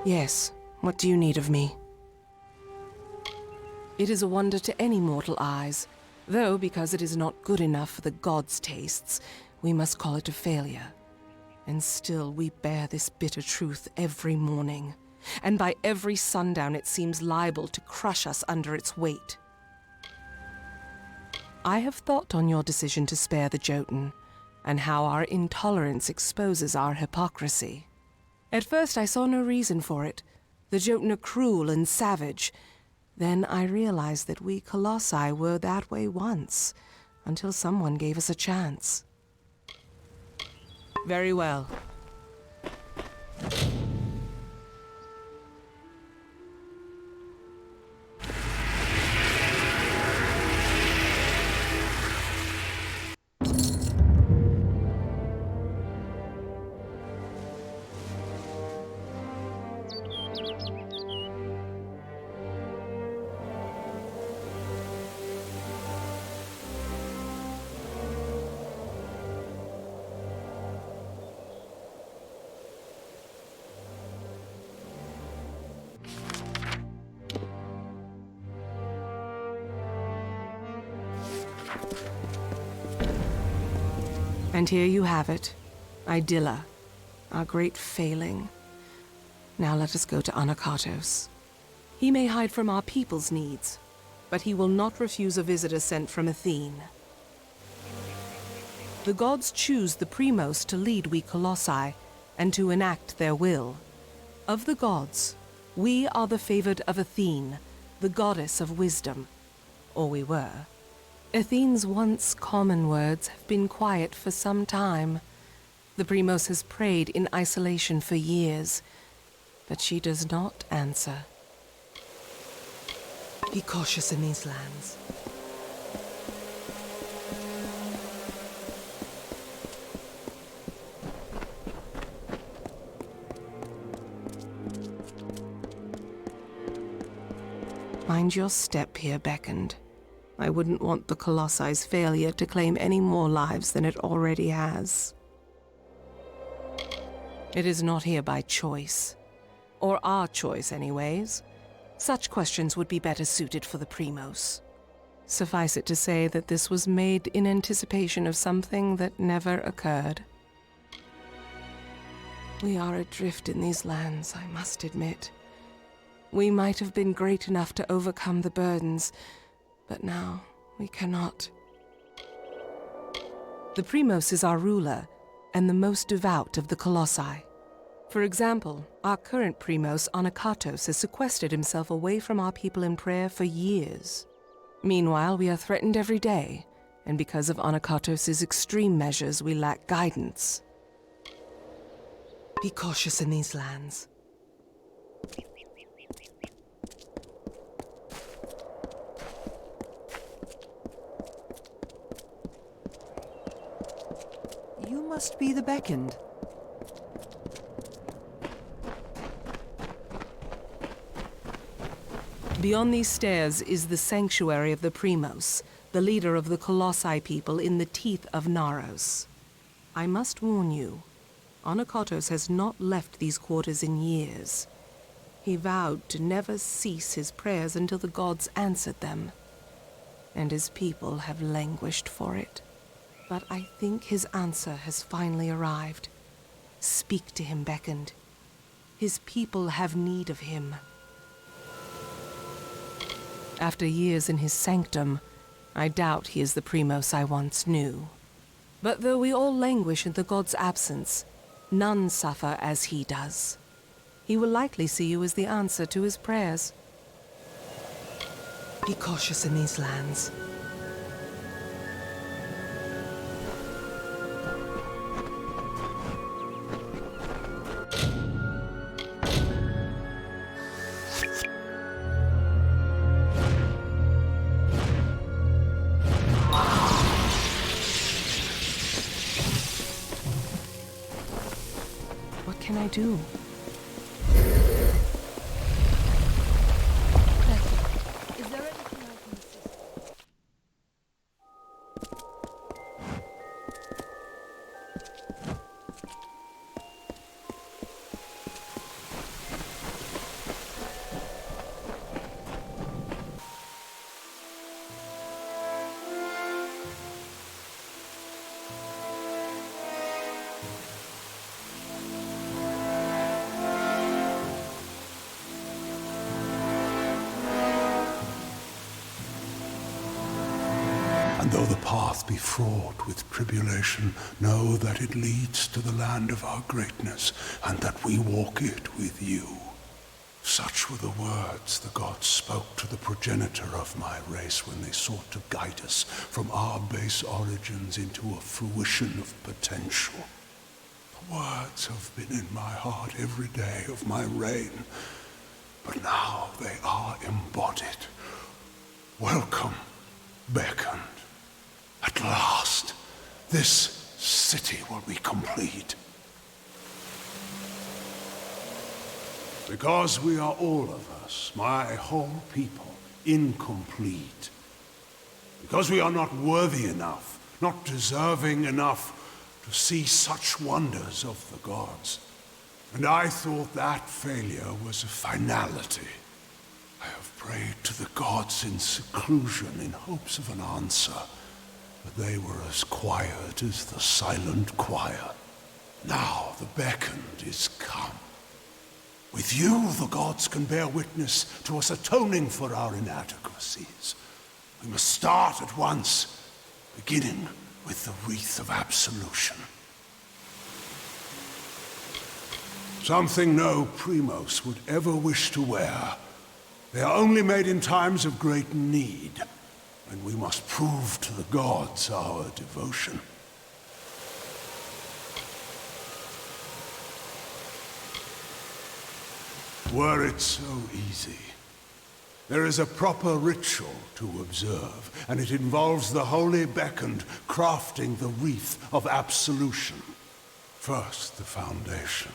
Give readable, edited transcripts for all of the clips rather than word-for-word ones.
Yes, what do you need of me? It is a wonder to any mortal eyes, though because it is not good enough for the gods' tastes, we must call it a failure. And still we bear this bitter truth every morning, and by every sundown it seems liable to crush us under its weight. I have thought on your decision to spare the Jotun, and how our intolerance exposes our hypocrisy. At first I saw no reason for it. The Jotun are cruel and savage. Then I realized that we Colossi were that way once, until someone gave us a chance. Very well. And here you have it, Idylla, our great failing. Now let us go to Anakatos. He may hide from our people's needs, but he will not refuse a visitor sent from Athene. The gods choose the Primos to lead we Colossi, and to enact their will. Of the gods, we are the favored of Athene, the goddess of wisdom, or we were. Athene's once common words have been quiet for some time. The Primos has prayed in isolation for years, but she does not answer. Be cautious in these lands. Mind your step here, Beckoned. I wouldn't want the Colossi's failure to claim any more lives than it already has. It is not here by choice. Or our choice, anyways. Such questions would be better suited for the Primos. Suffice it to say that this was made in anticipation of something that never occurred. We are adrift in these lands, I must admit. We might have been great enough to overcome the burdens, but now we cannot. The Primos is our ruler, and the most devout of the Colossi. For example, our current Primos, Anakatos, has sequestered himself away from our people in prayer for years. Meanwhile, we are threatened every day, and because of Anakatos' extreme measures, we lack guidance. Be cautious in these lands. You must be the Beckoned. Beyond these stairs is the sanctuary of the Primos, the leader of the Colossi people in the teeth of Naros. I must warn you, Anakatos has not left these quarters in years. He vowed to never cease his prayers until the gods answered them, and his people have languished for it. But I think his answer has finally arrived. Speak to him, Beckoned. His people have need of him. After years in his sanctum, I doubt he is the Primos I once knew. But though we all languish in the god's absence, none suffer as he does. He will likely see you as the answer to his prayers. Be cautious in these lands. What can I do? Is there anything I can assist? And though the path be fraught with tribulation, know that it leads to the land of our greatness, and that we walk it with you. Such were the words the gods spoke to the progenitor of my race when they sought to guide us from our base origins into a fruition of potential. The words have been in my heart every day of my reign, but now they are embodied. Welcome, beckoned. At last, this city will be complete. Because we are all of us, my whole people, incomplete. Because we are not worthy enough, not deserving enough to see such wonders of the gods. And I thought that failure was a finality. I have prayed to the gods in seclusion in hopes of an answer, but they were as quiet as the silent choir. Now the beckoned is come. With you, the gods can bear witness to us atoning for our inadequacies. We must start at once, beginning with the wreath of absolution. Something no Primos would ever wish to wear. They are only made in times of great need, and we must prove to the gods our devotion. Were it so easy. There is a proper ritual to observe, and it involves the holy beckoned crafting the wreath of absolution. First, the foundation.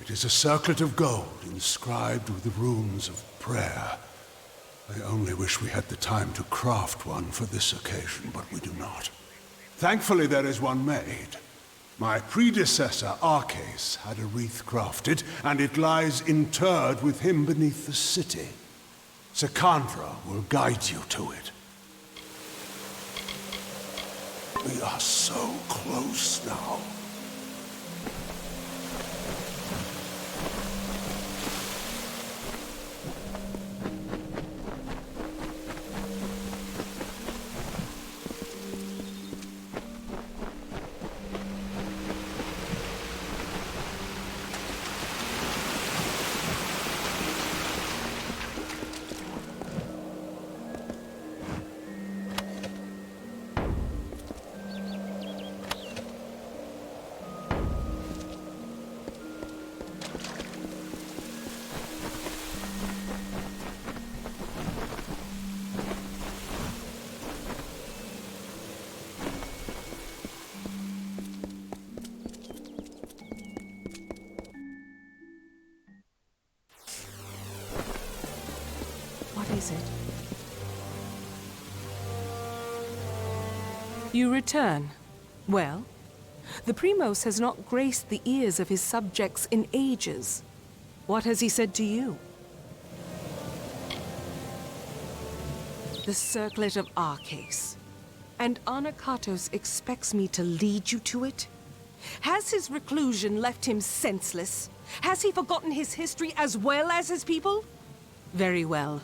It is a circlet of gold inscribed with the runes of prayer. I only wish we had the time to craft one for this occasion, but we do not. Thankfully, there is one made. My predecessor, Arcas, had a wreath crafted, and it lies interred with him beneath the city. Secandra will guide you to it. We are so close now. What is it? You return. Well, the Primos has not graced the ears of his subjects in ages. What has he said to you? The circlet of Arcas. And Anakatos expects me to lead you to it? Has his reclusion left him senseless? Has he forgotten his history as well as his people? Very well.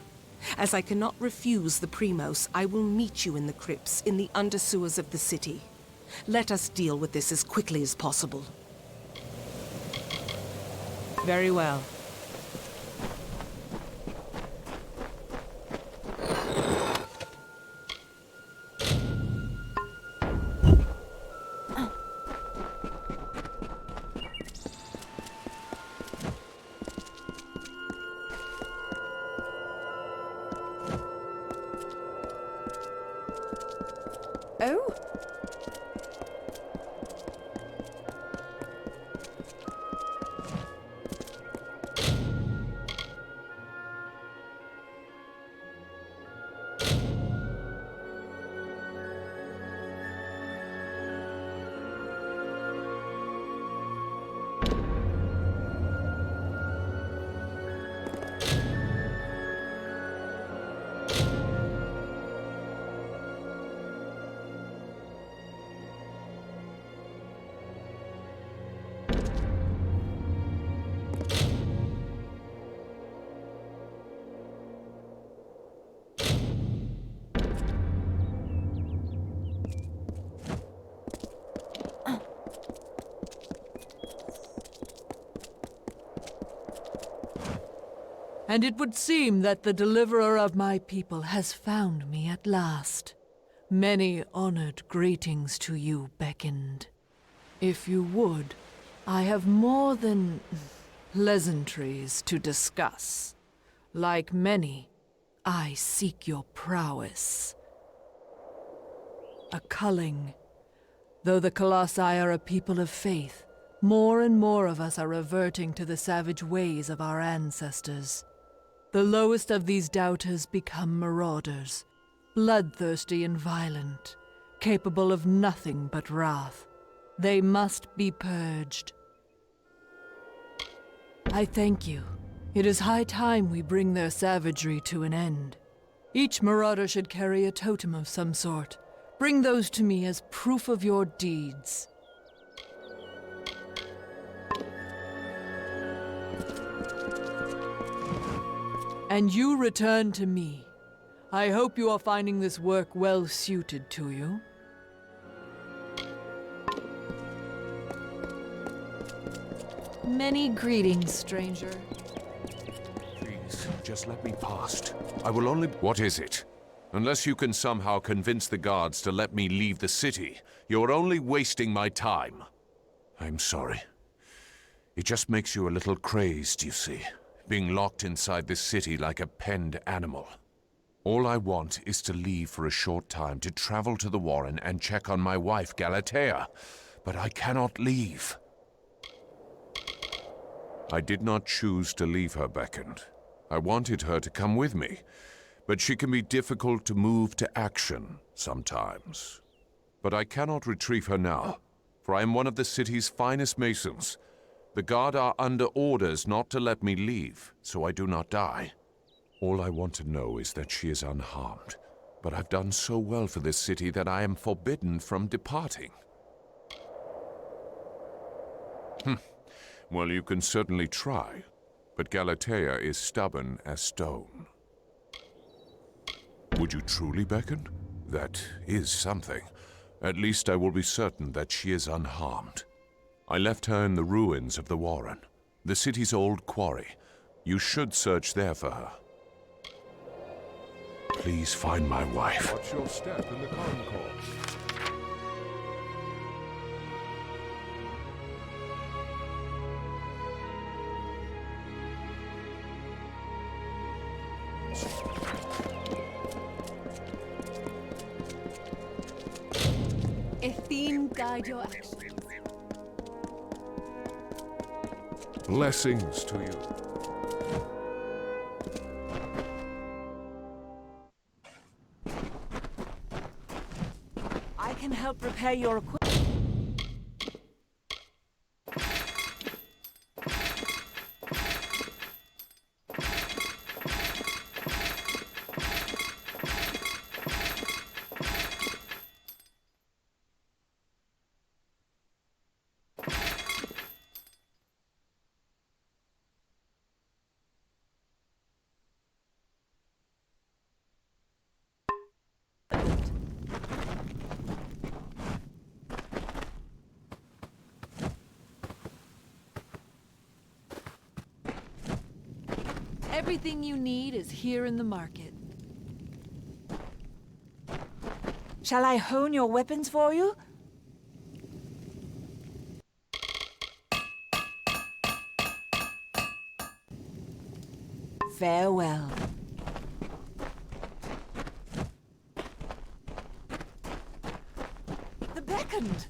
As I cannot refuse the Primos, I will meet you in the crypts, in the undersewers of the city. Let us deal with this as quickly as possible. Very well. Oh? And it would seem that the deliverer of my people has found me at last. Many honored greetings to you, Beckoned. If you would, I have more than pleasantries to discuss. Like many, I seek your prowess. A culling. Though the Colossi are a people of faith, more and more of us are reverting to the savage ways of our ancestors. The lowest of these doubters become marauders, bloodthirsty and violent, capable of nothing but wrath. They must be purged. I thank you. It is high time we bring their savagery to an end. Each marauder should carry a totem of some sort. Bring those to me as proof of your deeds. And you return to me. I hope you are finding this work well suited to you. Many greetings, stranger. Please, just let me past. I will only... What is it? Unless you can somehow convince the guards to let me leave the city, you're only wasting my time. I'm sorry. It just makes you a little crazed, you see, being locked inside this city like a penned animal. All I want is to leave for a short time to travel to the Warren and check on my wife, Galatea. But I cannot leave. I did not choose to leave her, Beckoned. I wanted her to come with me. But she can be difficult to move to action sometimes. But I cannot retrieve her now, for I am one of the city's finest masons. The guard are under orders not to let me leave, so I do not die. All I want to know is that she is unharmed. But I've done so well for this city that I am forbidden from departing. Well, you can certainly try, but Galatea is stubborn as stone. Would you truly, Beckoned? That is something. At least I will be certain that she is unharmed. I left her in the ruins of the Warren, the city's old quarry. You should search there for her. Please find my wife. Watch your step in the concourse. A theme guide your actions. Blessings to you. I can help repair your equipment. Everything you need is here in the market. Shall I hone your weapons for you? Farewell. The Beckoned!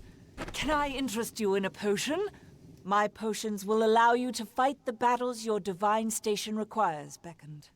Can I interest you in a potion? My potions will allow you to fight the battles your divine station requires, Beckoned.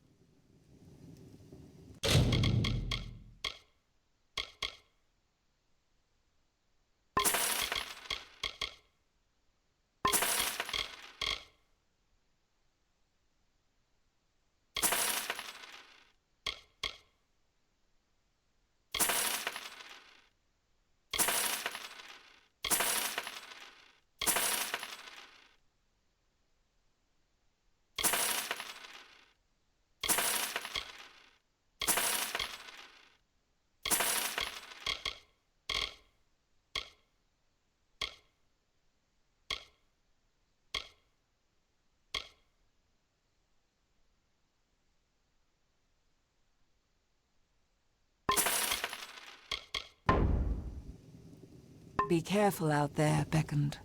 Be careful out there, Beckoned.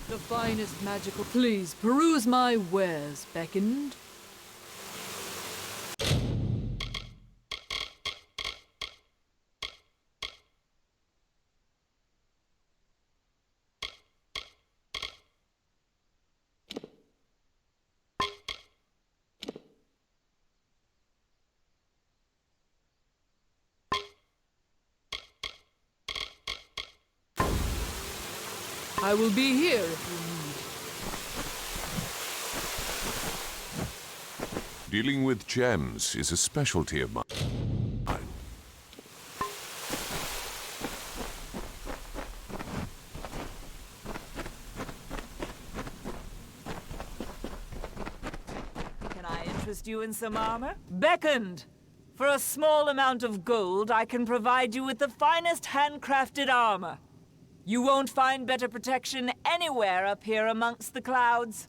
The finest magical... Please, peruse my wares, Beckoned. I will be here if you need. Dealing with gems is a specialty of mine. Can I interest you in some armor? Beckoned! For a small amount of gold, I can provide you with the finest handcrafted armor. You won't find better protection anywhere up here amongst the clouds.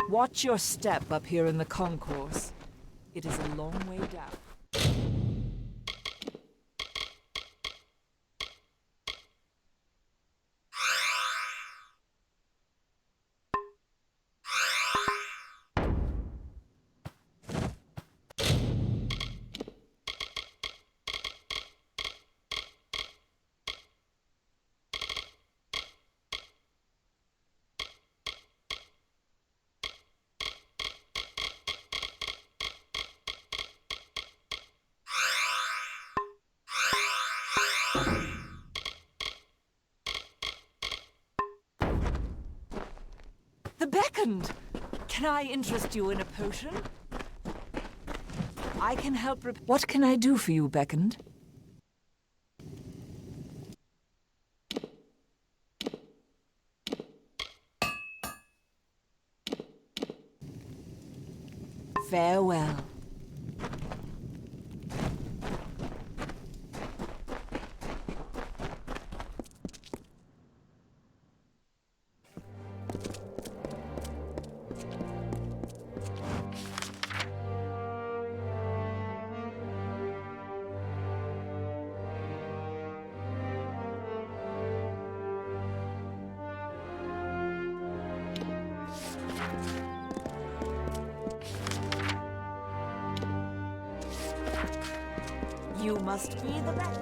Watch your step up here in the concourse. It is a long way down. The Beckoned! Can I interest you in a potion? I can help What can I do for you, Beckoned? Farewell. You must be the best.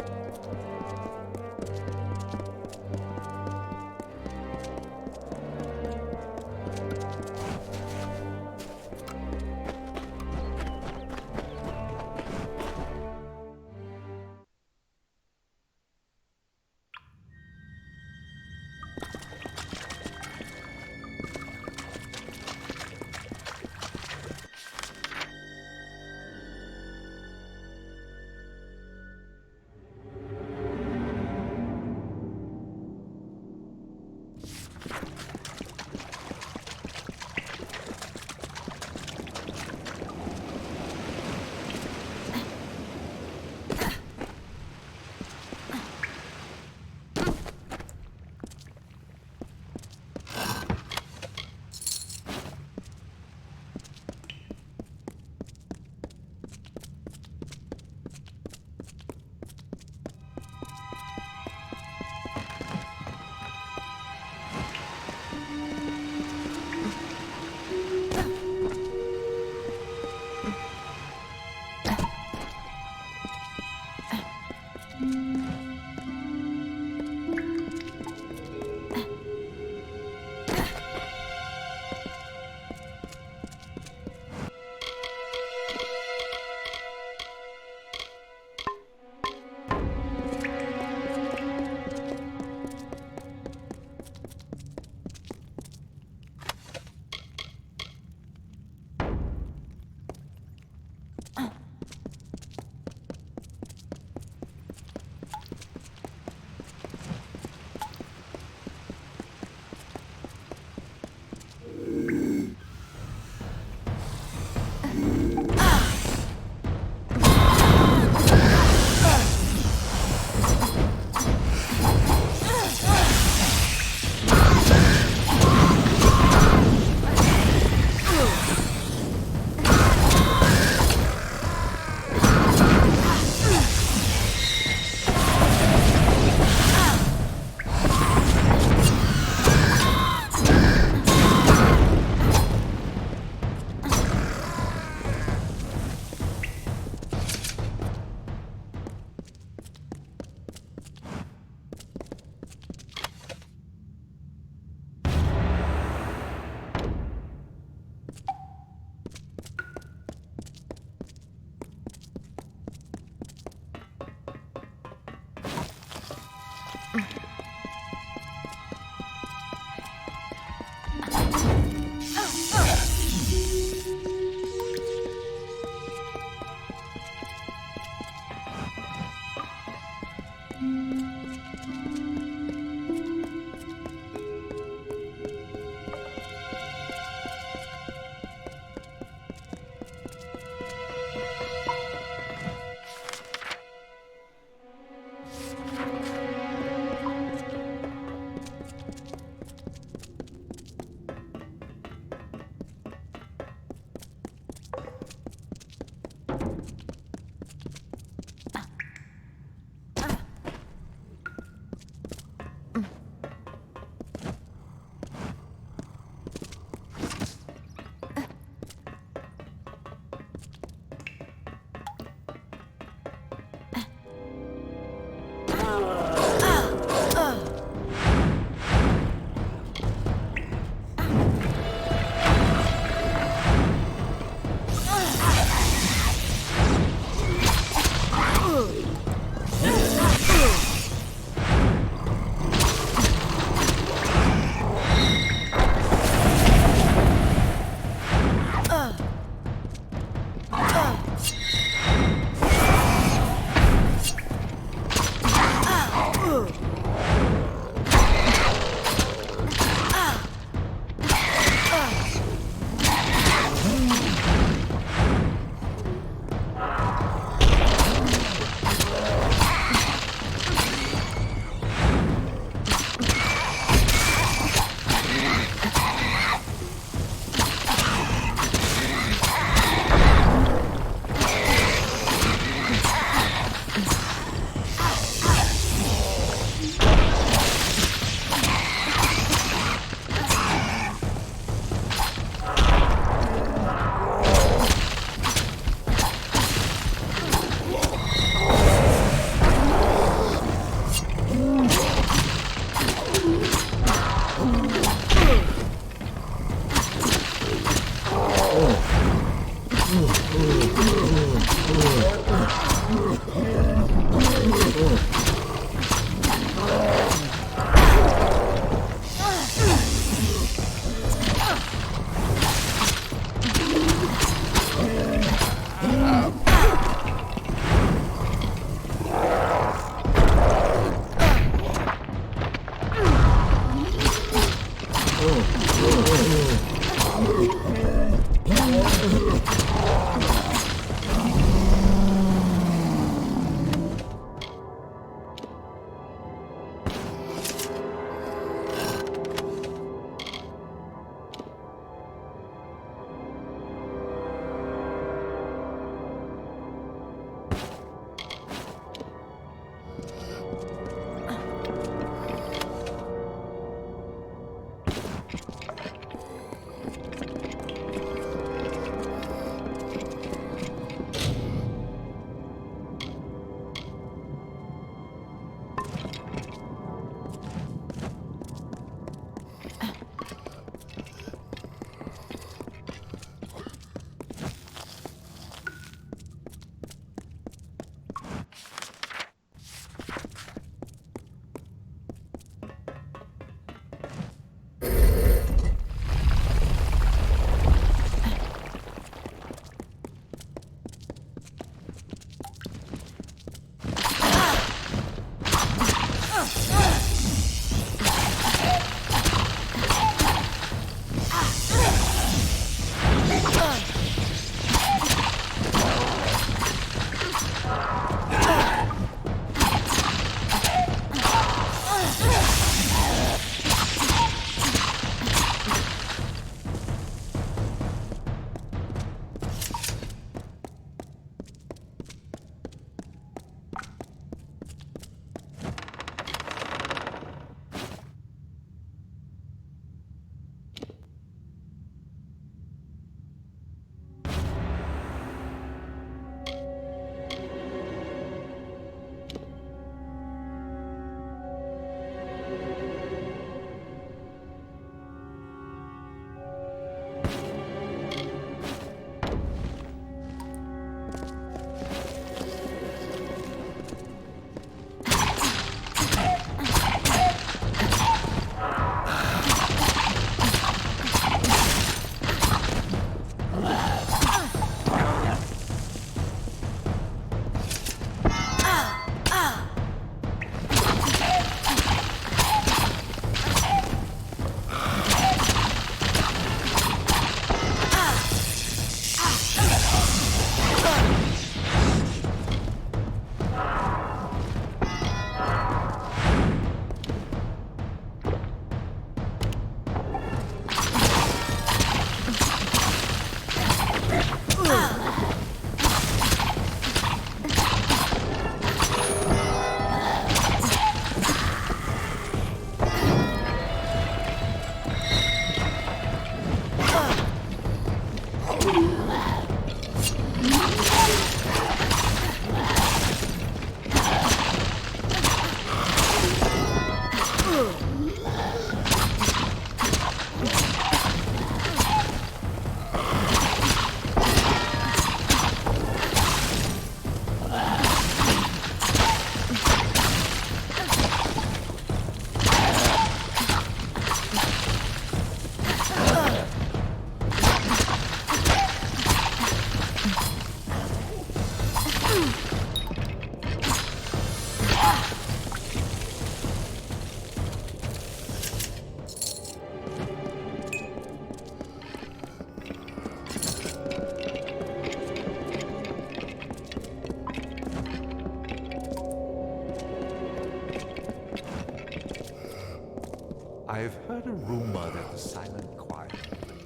I've heard a rumor that the silent choir performs.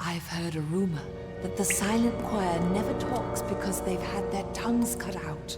I've heard a rumor that the silent choir never talks because they've had their tongues cut out.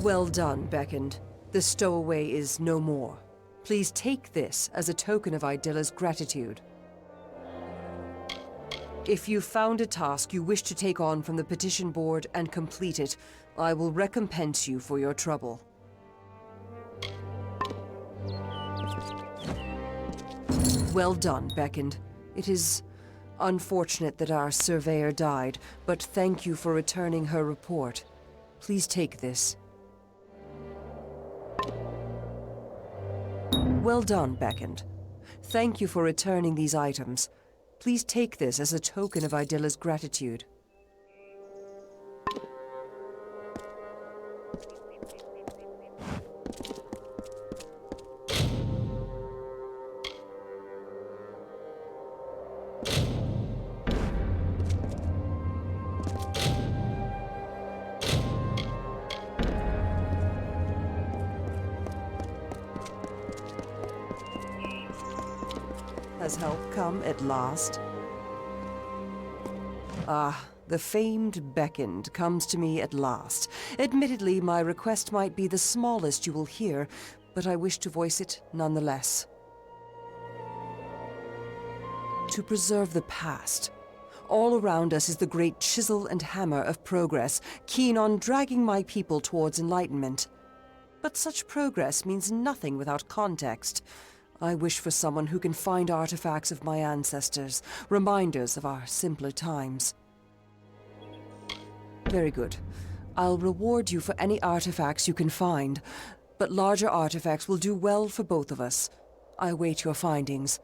Well done, Beckoned. The stowaway is no more. Please take this as a token of Idilla's gratitude. If you found a task you wish to take on from the petition board and complete it, I will recompense you for your trouble. Well done, Beckoned. It is unfortunate that our surveyor died, but thank you for returning her report. Please take this. Well done, Beckoned. Thank you for returning these items. Please take this as a token of Idilla's gratitude. Has help come at last? Ah, the famed Beckoned comes to me at last. Admittedly, my request might be the smallest you will hear, but I wish to voice it nonetheless. To preserve the past. All around us is the great chisel and hammer of progress, keen on dragging my people towards enlightenment. But such progress means nothing without context. I wish for someone who can find artifacts of my ancestors, reminders of our simpler times. Very good. I'll reward you for any artifacts you can find, but larger artifacts will do well for both of us. I await your findings.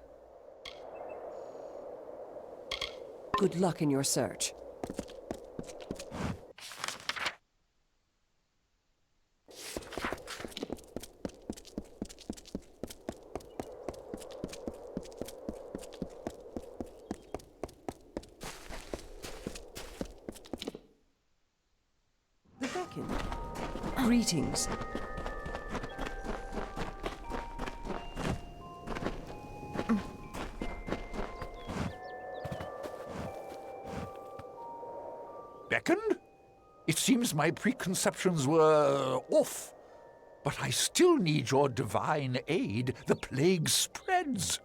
Good luck in your search. Greetings. Beckoned? It seems my preconceptions were off. But I still need your divine aid. The plague spreads.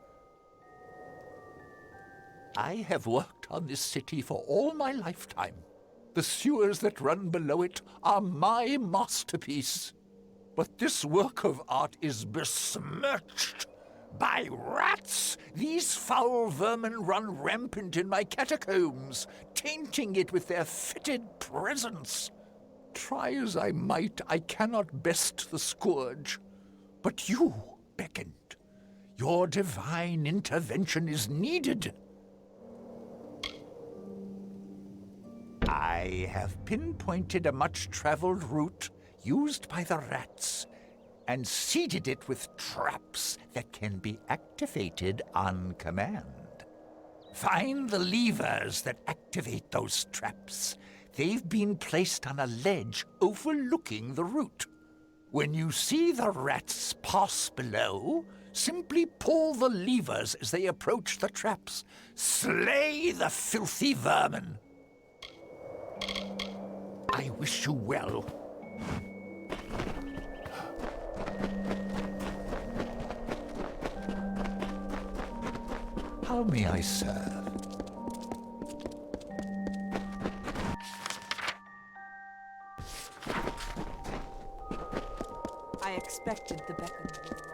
I have worked on this city for all my lifetime. The sewers that run below it are my masterpiece. But this work of art is besmirched by rats. These foul vermin run rampant in my catacombs, tainting it with their fetid presence. Try as I might, I cannot best the scourge. But you, Beckoned, your divine intervention is needed. I have pinpointed a much-traveled route used by the rats and seeded it with traps that can be activated on command. Find the levers that activate those traps. They've been placed on a ledge overlooking the route. When you see the rats pass below, Simply pull the levers as they approach the traps. Slay the filthy vermin. I wish you well. How may I serve? I expected the beckon would arise.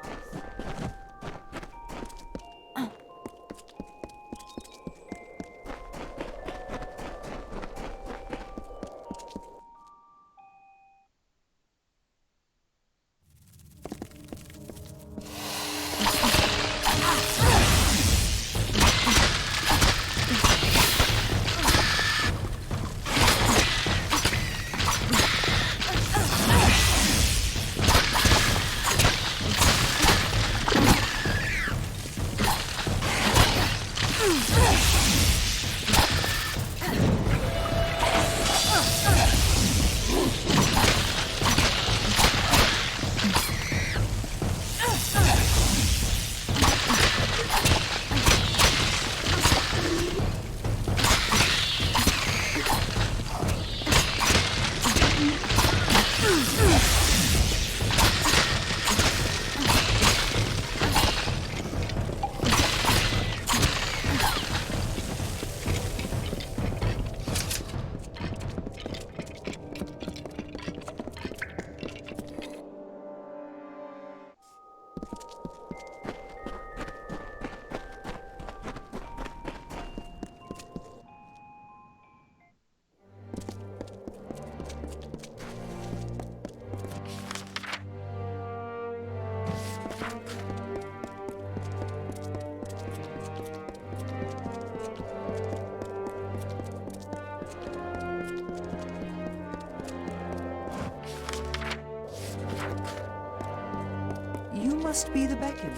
You must be the beacon.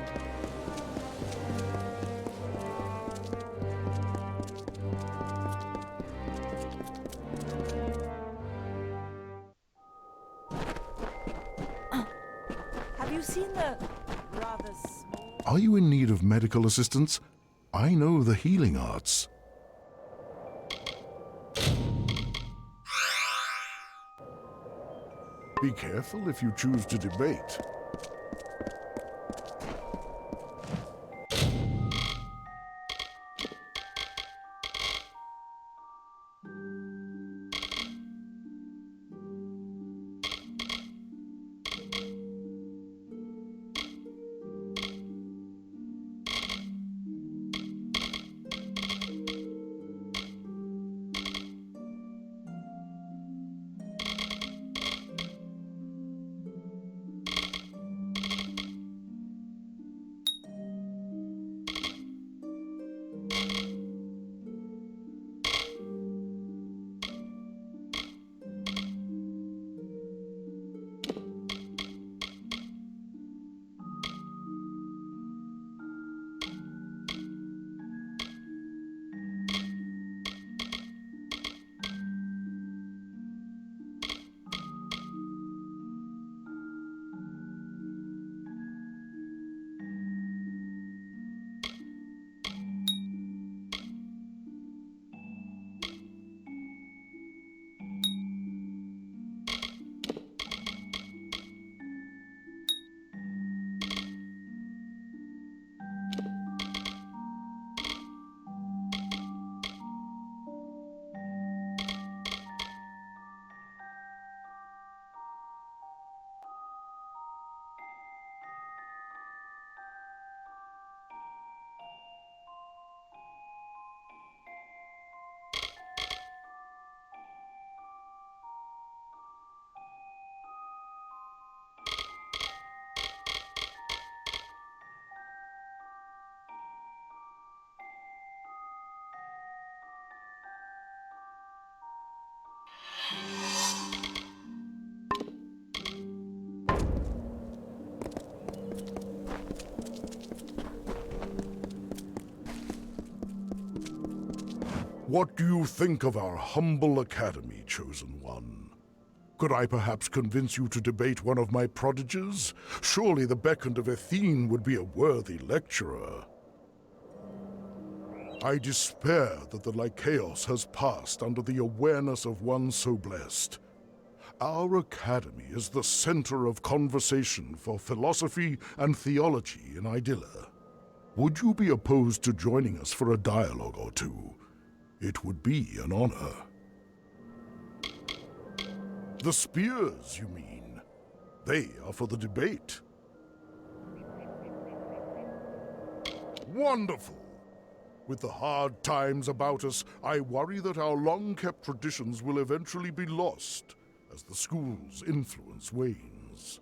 Have you seen the rather small... Are you in need of medical assistance? I know the healing arts. Be careful if you choose to debate. What do you think of our humble academy, Chosen One? Could I perhaps convince you to debate one of my prodigies? Surely the Beckoned of Athene would be a worthy lecturer. I despair that the Lycaeus has passed under the awareness of one so blessed. Our academy is the center of conversation for philosophy and theology in Idylla. Would you be opposed to joining us for a dialogue or two? It would be an honor. The spears, you mean? They are for the debate. Wonderful! With the hard times about us, I worry that our long-kept traditions will eventually be lost as the school's influence wanes.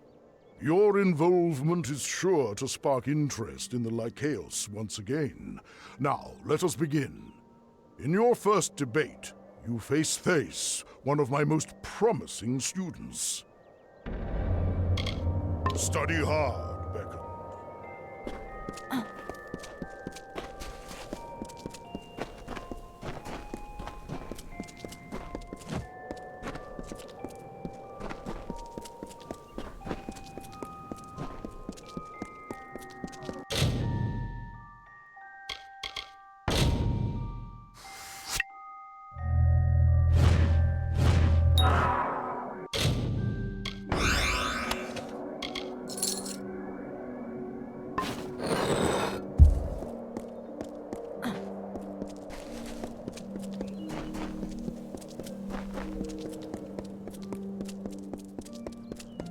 Your involvement is sure to spark interest in the Lycaeus once again. Now, let us begin. In your first debate, you face Thace, one of my most promising students. Study hard, Beckoned.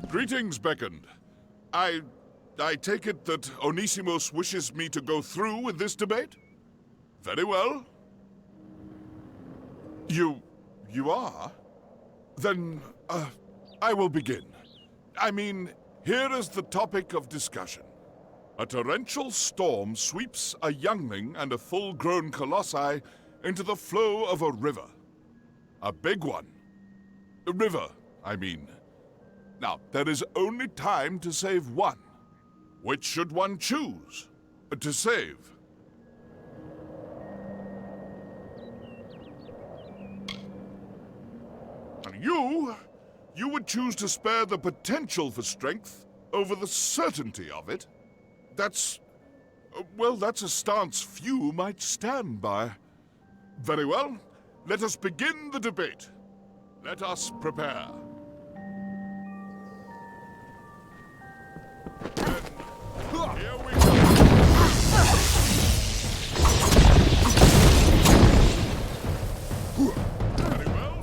Greetings, Beckoned. I take it that Onisimos wishes me to go through with this debate? Very well. You are? Then, I will begin. I mean, here is the topic of discussion. A torrential storm sweeps a youngling and a full-grown colossi into the flow of a river. A big one. A river, I mean. Now, there is only time to save one. Which should one choose to save? And you would choose to spare the potential for strength over the certainty of it? That's a stance few might stand by. Very well, let us begin the debate. Let us prepare. Here we go. Very well.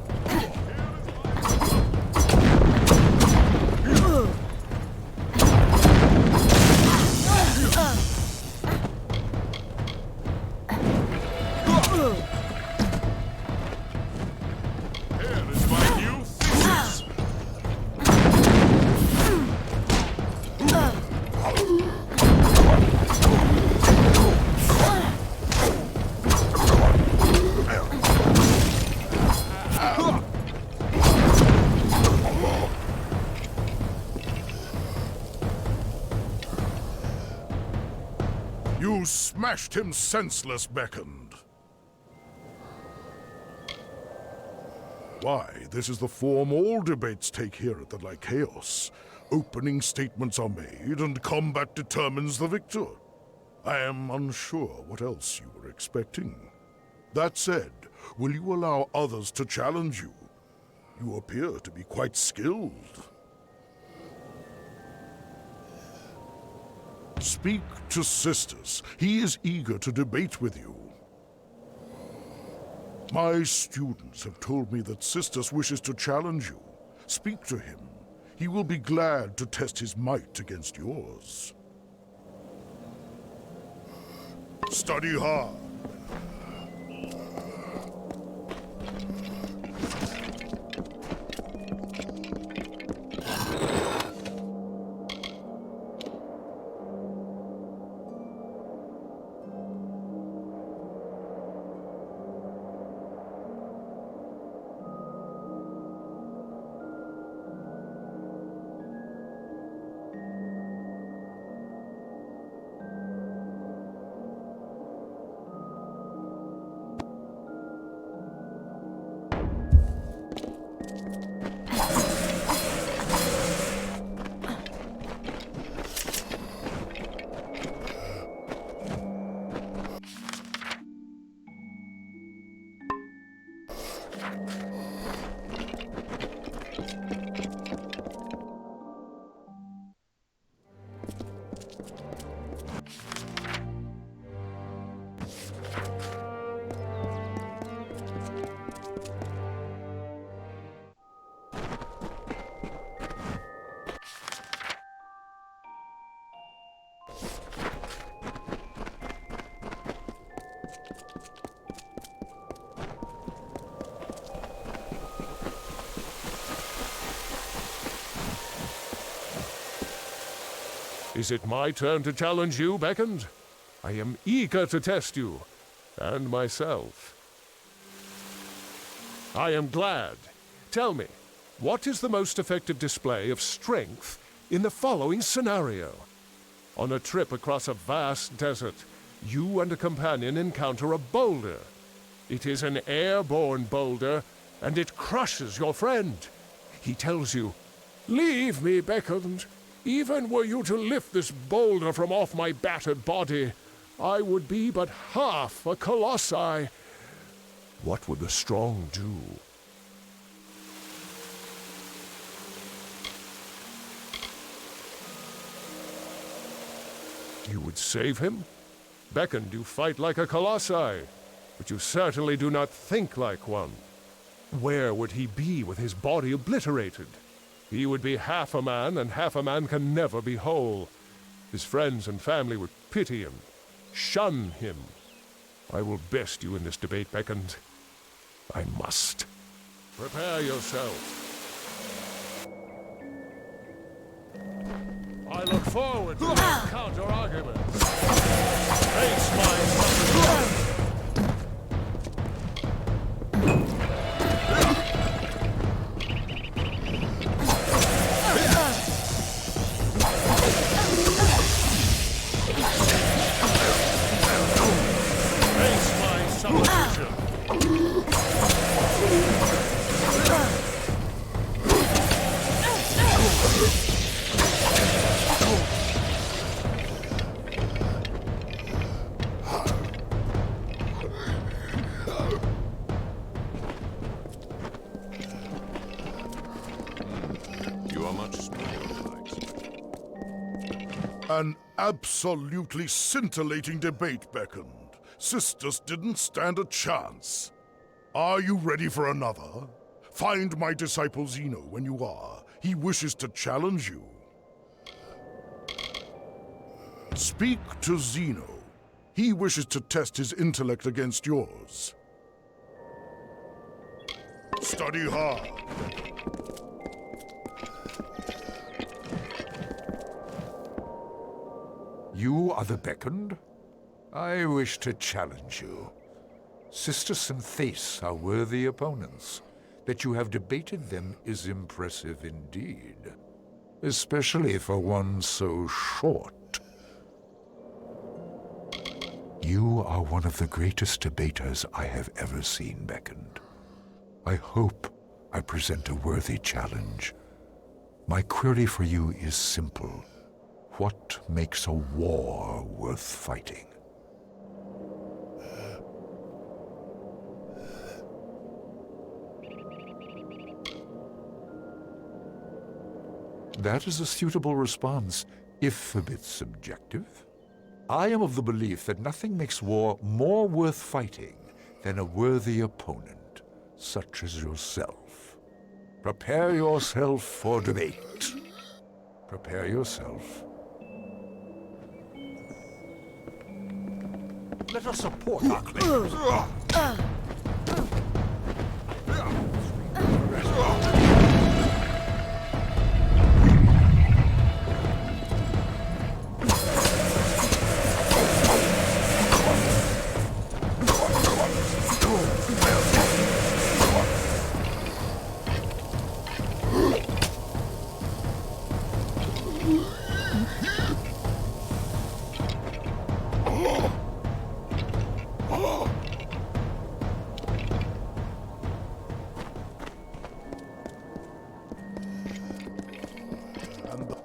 Here is my new thesis. You smashed him senseless, Beckoned. Why, this is the form all debates take here at the Lycaeus. Opening statements are made, and combat determines the victor. I am unsure what else you were expecting. That said, will you allow others to challenge you? You appear to be quite skilled. Speak to Sisters. He is eager to debate with you. My students have told me that Sisters wishes to challenge you. Speak to him. He will be glad to test his might against yours. Study hard. Is it my turn to challenge you, Beckoned? I am eager to test you, and myself. I am glad. Tell me, what is the most effective display of strength in the following scenario? On a trip across a vast desert, you and a companion encounter a boulder. It is an airborne boulder, and it crushes your friend. He tells you, "Leave me, Beckoned. Even were you to lift this boulder from off my battered body, I would be but half a colossi." What would the strong do? You would save him? Beckoned, you fight like a colossi, but you certainly do not think like one. Where would he be with his body obliterated? He would be half a man, and half a man can never be whole. His friends and family would pity him, shun him. I will best you in this debate, Beckoned. I must. Prepare yourself. I look forward to your counter-arguments. Face my supposition. An absolutely scintillating debate, Beckoned. Sisters didn't stand a chance. Are you ready for another? Find my disciple Zeno when you are. He wishes to challenge you. Speak to Zeno. He wishes to test his intellect against yours. Study hard. You are the Beckoned? I wish to challenge you. Sister Synthase are worthy opponents. That you have debated them is impressive indeed. Especially for one so short. You are one of the greatest debaters I have ever seen, Beckoned. I hope I present a worthy challenge. My query for you is simple. What makes a war worth fighting? That is a suitable response, if a bit subjective. I am of the belief that nothing makes war more worth fighting than a worthy opponent, such as yourself. Prepare yourself for debate. Prepare yourself. Let us support our claims.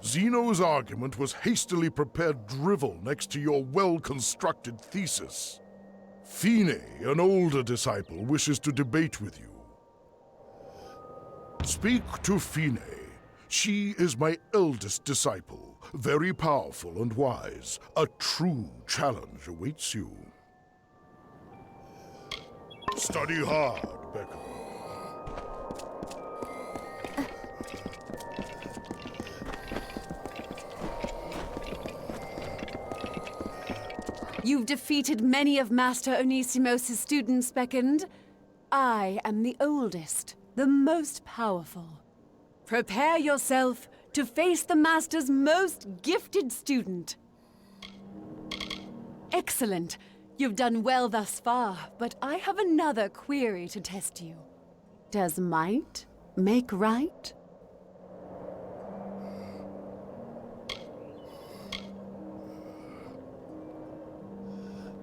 Zeno's argument was hastily prepared drivel next to your well-constructed thesis. Fine, an older disciple, wishes to debate with you. Speak to Fine. She is my eldest disciple, very powerful and wise. A true challenge awaits you. Study hard, Becca. You've defeated many of Master Onisimos' students, Beckoned. I am the oldest, the most powerful. Prepare yourself to face the Master's most gifted student. Excellent. You've done well thus far, but I have another query to test you. Does might make right?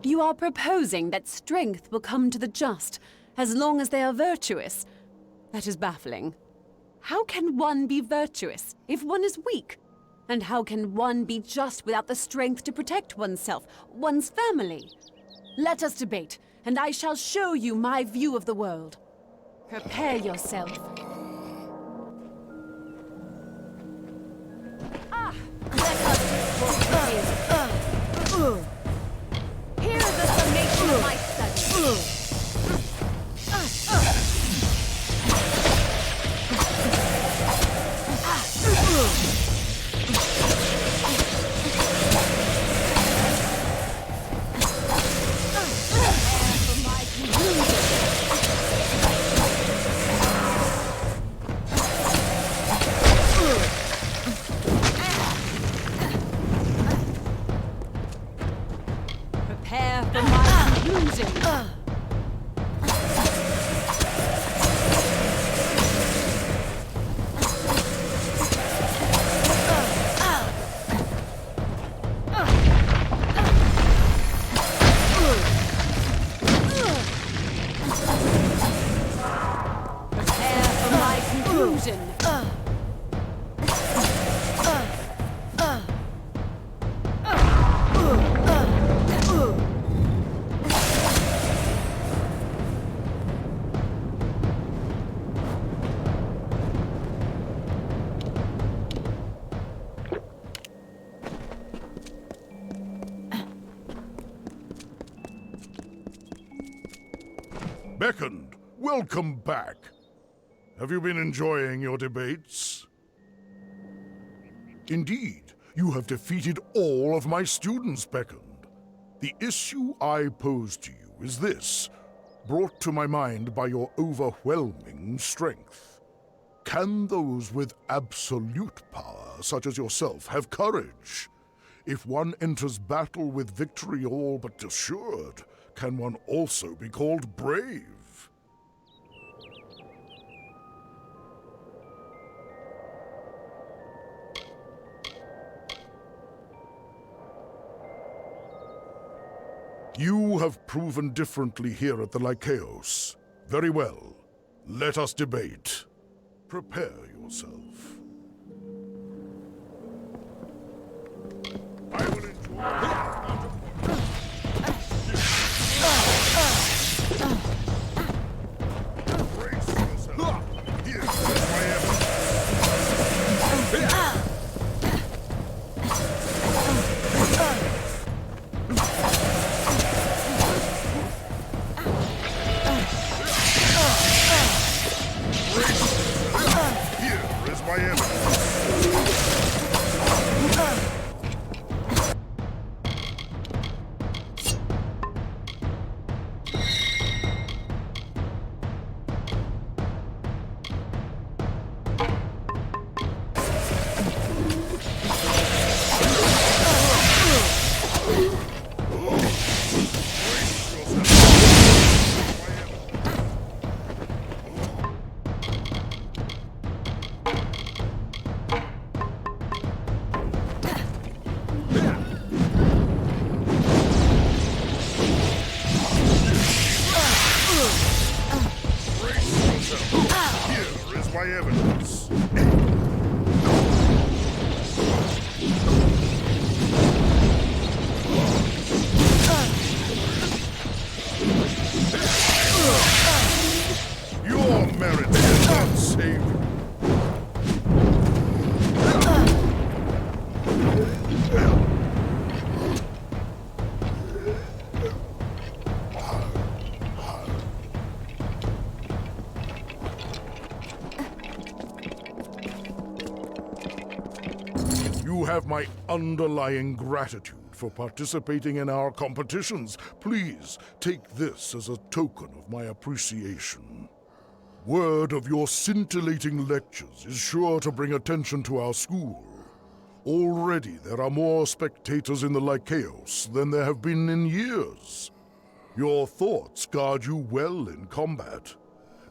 You are proposing that strength will come to the just, as long as they are virtuous. That is baffling. How can one be virtuous if one is weak? And how can one be just without the strength to protect oneself, one's family? Let us debate, and I shall show you my view of the world. Prepare yourself. Let us begin. Here is the summation of my studies. Prepare for my conclusion. Prepare for my conclusion. Beckoned, welcome back. Have you been enjoying your debates? Indeed, you have defeated all of my students, Beckoned. The issue I pose to you is this, brought to my mind by your overwhelming strength. Can those with absolute power, such as yourself, have courage? If one enters battle with victory all but assured, can one also be called brave? You have proven differently here at the Lycaeus. Very well. Let us debate. Prepare yourself. I will enjoy Brace yourself. Here is my evidence. Here is my evidence. Here is my evidence. Your merit is not saved. You have my underlying gratitude for participating in our competitions. Please take this as a token of my appreciation. Word of your scintillating lectures is sure to bring attention to our school. Already there are more spectators in the Lycaeus than there have been in years. Your thoughts guard you well in combat.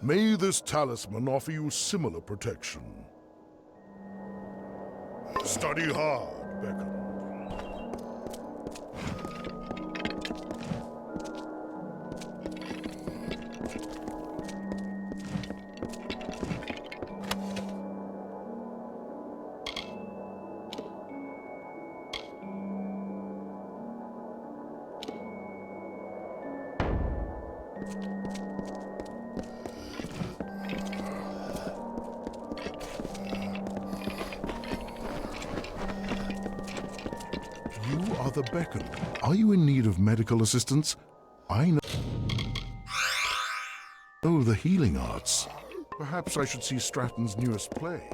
May this talisman offer you similar protection. Study hard, Beckon. You are the Beckon. Are you in need of medical assistance? I know the healing arts. Perhaps I should see Stratton's newest play.